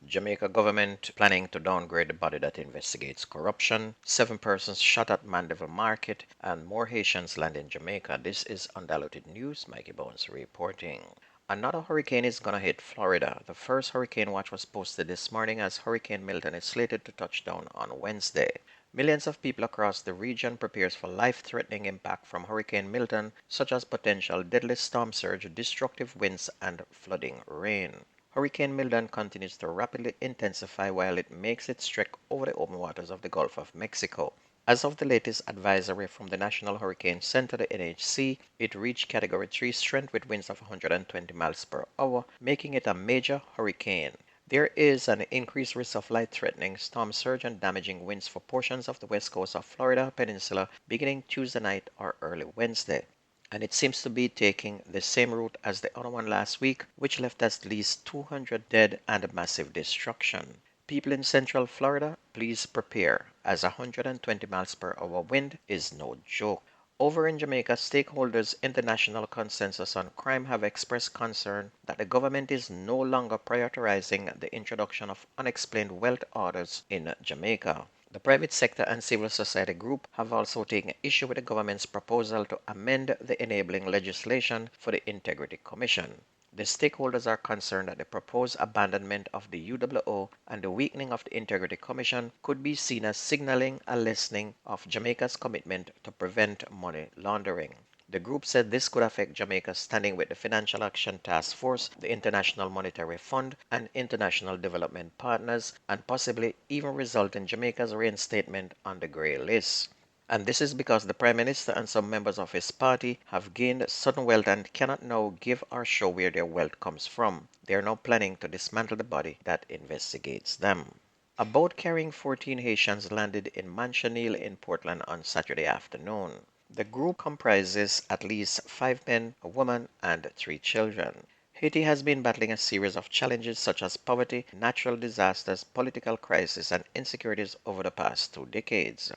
Jamaica government planning to downgrade the body that investigates corruption. 7 persons shot at Mandeville market and more Haitians land in Jamaica. This is Undiluted News. Mikey Bones reporting. Another hurricane is gonna hit Florida. The first hurricane watch was posted this morning as Hurricane Milton is slated to touch down on Wednesday. Millions of people across the region prepares for life-threatening impact from Hurricane Milton, such as potential deadly storm surge, destructive winds, and flooding rain. Hurricane Milton continues to rapidly intensify while it makes its trek over the open waters of the Gulf of Mexico. As of the latest advisory from the National Hurricane Center, the NHC, it reached Category 3 strength with winds of 120 miles per hour, making it a major hurricane. There is an increased risk of life-threatening storm surge and damaging winds for portions of the west coast of Florida Peninsula beginning Tuesday night or early Wednesday. And it seems to be taking the same route as the other one last week, which left at least 200 dead and massive destruction. People in central Florida, please prepare, as 120 miles per hour wind is no joke. Over in Jamaica, stakeholders in the National Consensus on Crime have expressed concern that the government is no longer prioritizing the introduction of unexplained wealth orders in Jamaica. The private sector and civil society group have also taken issue with the government's proposal to amend the enabling legislation for the Integrity Commission. The stakeholders are concerned that the proposed abandonment of the UOO and the weakening of the Integrity Commission could be seen as signaling a lessening of Jamaica's commitment to prevent money laundering. The group said this could affect Jamaica's standing with the Financial Action Task Force, the International Monetary Fund, and international development partners, and possibly even result in Jamaica's reinstatement on the grey list. And this is because the Prime Minister and some members of his party have gained sudden wealth and cannot now give or show where their wealth comes from. They are now planning to dismantle the body that investigates them. A boat carrying 14 Haitians landed in Manchonil in Portland on Saturday afternoon. The group comprises at least 5 men, a woman, and 3 children. Haiti has been battling a series of challenges such as poverty, natural disasters, political crisis, and insecurities over the past 2 decades.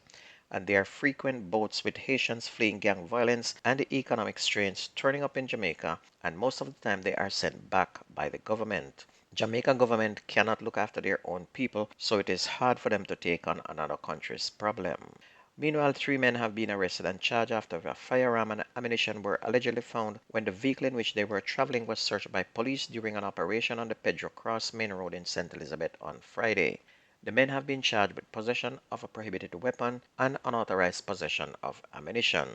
And there are frequent boats with Haitians fleeing gang violence and the economic strains turning up in Jamaica, and most of the time they are sent back by the government. Jamaica government cannot look after their own people, so it is hard for them to take on another country's problem. Meanwhile, 3 men have been arrested and charged after a firearm and ammunition were allegedly found when the vehicle in which they were traveling was searched by police during an operation on the Pedro Cross Main Road in St. Elizabeth on Friday. The men have been charged with possession of a prohibited weapon and unauthorized possession of ammunition.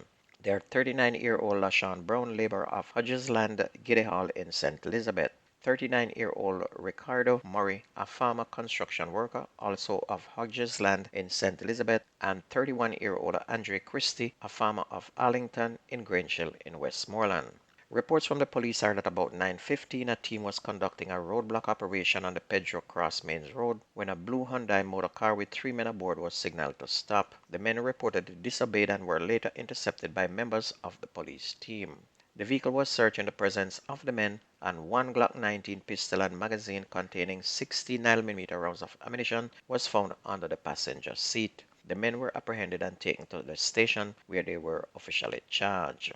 They are 39-year-old LaShawn Brown, laborer of Hodges Land, Giddy Hall in St. Elizabeth. 39-year-old Ricardo Murray, a farmer construction worker, also of Hodges Land in St. Elizabeth, and 31-year-old Andre Christie, a farmer of Arlington in Grange Hill in Westmoreland. Reports from the police are that about 9:15 a team was conducting a roadblock operation on the Pedro Cross Mains Road when a blue Hyundai motor car with 3 men aboard was signaled to stop. The men reportedly disobeyed and were later intercepted by members of the police team. The vehicle was searched in the presence of the men, and one Glock 19 pistol and magazine containing 60 9mm rounds of ammunition was found under the passenger seat. The men were apprehended and taken to the station where they were officially charged.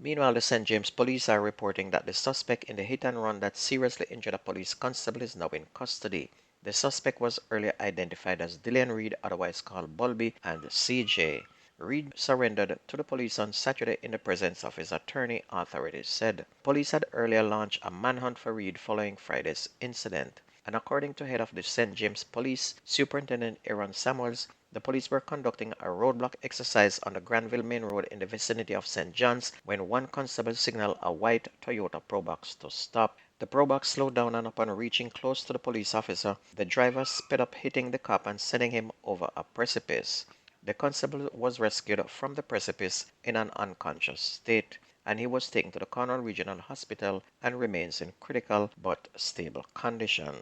Meanwhile, the St. James police are reporting that the suspect in the hit and run that seriously injured a police constable is now in custody. The suspect was earlier identified as Dillian Reed, otherwise called Bulby, and CJ. Reed surrendered to the police on Saturday in the presence of his attorney, authorities said. Police had earlier launched a manhunt for Reed following Friday's incident. And according to head of the St. James Police, Superintendent Aaron Samuels, the police were conducting a roadblock exercise on the Granville Main Road in the vicinity of St. John's when one constable signaled a white Toyota Probox to stop. The Probox slowed down and upon reaching close to the police officer, the driver sped up hitting the cop and sending him over a precipice. The constable was rescued from the precipice in an unconscious state, and he was taken to the Cornwall Regional Hospital and remains in critical but stable condition.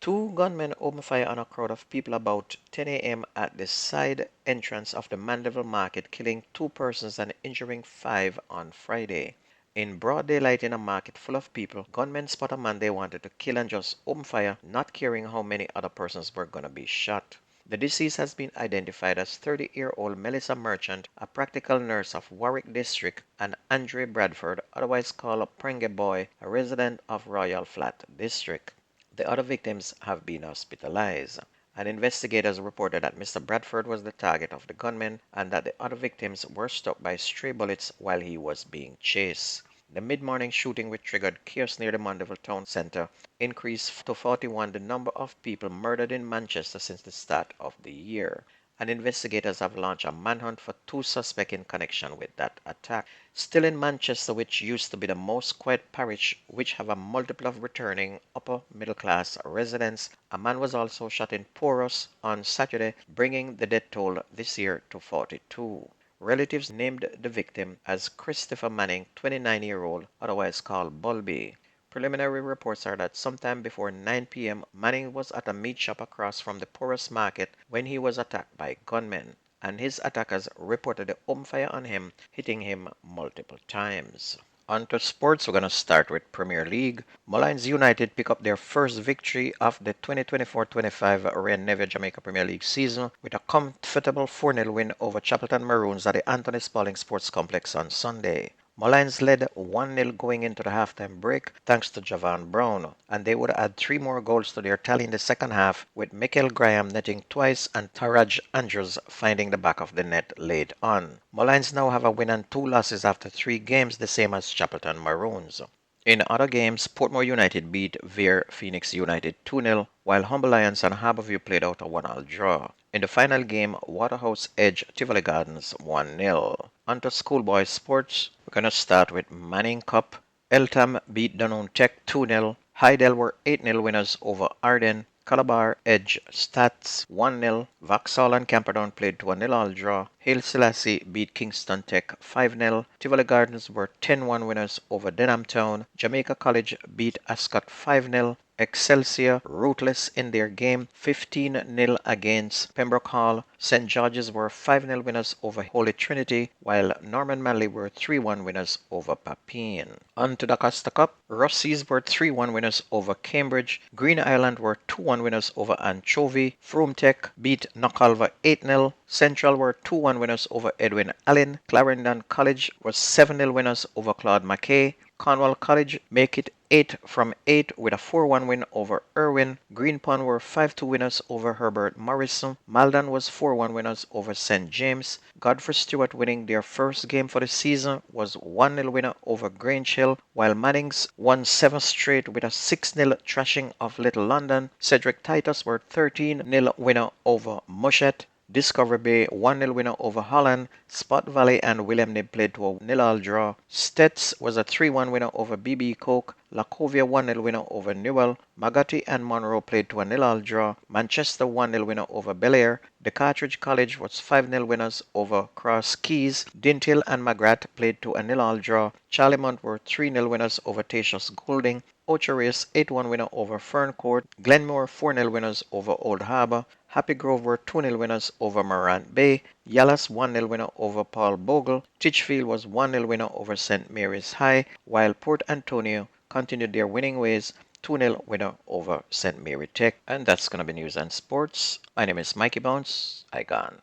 2 gunmen opened fire on a crowd of people about 10 a.m. at the side entrance of the Mandeville market, killing 2 persons and injuring 5 on Friday. In broad daylight in a market full of people, gunmen spot a man they wanted to kill and just open fire, not caring how many other persons were gonna be shot. The deceased has been identified as 30-year-old Melissa Merchant, a practical nurse of Warwick District, and Andre Bradford, otherwise called Prenge Boy, a resident of Royal Flat District. The other victims have been hospitalized. And investigators reported that Mr. Bradford was the target of the gunman and that the other victims were struck by stray bullets while he was being chased. The mid-morning shooting, which triggered chaos near the Mandeville town center, increased to 41 the number of people murdered in Manchester since the start of the year. And investigators have launched a manhunt for two suspects in connection with that attack. Still in Manchester, which used to be the most quiet parish, which have a multiple of returning upper middle class residents, a man was also shot in Porus on Saturday, bringing the death toll this year to 42. Relatives named the victim as Christopher Manning, 29-year-old, otherwise called Bulby. Preliminary reports are that sometime before 9 p.m., Manning was at a meat shop across from the Porus Market when he was attacked by gunmen, and his attackers reported open fire on him, hitting him multiple times. On to sports, we're going to start with Premier League. Mullines United pick up their first victory of the 2024-25 Neville Jamaica Premier League season with a comfortable 4-0 win over Chapelton Maroons at the Anthony Spalding Sports Complex on Sunday. Mullines led 1-0 going into the halftime break thanks to Javon Brown, and they would add three more goals to their tally in the second half, with Michael Graham netting twice and Taraj Andrews finding the back of the net late on. Mullines now have a win and two losses after three games, the same as Chapelton Maroons. In other games, Portmore United beat Vere Phoenix United 2-0, while Humble Lions and Harborview played out a 1-all draw. In the final game, Waterhouse edged Tivoli Gardens 1-0. On to schoolboy sports. We're going to start with Manning Cup. Eltham beat Dunoon Tech 2-0. Hydel were 8-0 winners over Arden. Calabar edged Stats 1-0. Vauxhall and Camperdown played to a 0-all draw. Haile Selassie beat Kingston Tech 5-0. Tivoli Gardens were 10-1 winners over Denham Town. Jamaica College beat Ascot 5-0. Excelsior ruthless in their game 15-0 against Pembroke Hall. St. George's were 5-0 winners over Holy Trinity, while Norman Manley were 3-1 winners over Papine. On to the Costa Cup, Rossies were 3-1 winners over Cambridge. Green Island were 2-1 winners over Anchovy. Froome Tech beat Knockalva 8-0. Central were 2-1 winners over Edwin Allen. Clarendon College was 7-0 winners over Claude Mackay. Cornwall College make it 8 from 8 with a 4-1 win over Irwin. Greenpond were 5-2 winners over Herbert Morrison. Malden was 4-1 winners over St. James. Godfrey Stewart winning their first game for the season was 1-0 winner over Grange Hill, while Mannings won 7 straight with a 6-0 thrashing of Little London. Cedric Titus were 13-0 winner over Mushet. Discovery Bay 1-0 winner over Holland. Spot Valley and William Nib played to a 0-all draw. Stets was a 3-1 winner over BB Coke. Lacovia 1-0 winner over Newell. Magatti and Monroe played to a 0-all draw. Manchester 1-0 winner over Belair. The Cartridge College was 5-0 winners over Cross Keys. Dintill and Magrat played to a 0-all draw. Charlemont were 3-0 winners over Tatius Goulding. Ocherus 8-1 winner over Ferncourt. Glenmore 4-0 winners over Old Harbour. Happy Grove were 2-0 winners over Morant Bay. Yallas 1-0 winner over Paul Bogle. Titchfield was 1-0 winner over St. Mary's High, while Port Antonio continued their winning ways, 2-0 winner over St. Mary Tech. And that's going to be news and sports. My name is Mikey Bounce. I gone.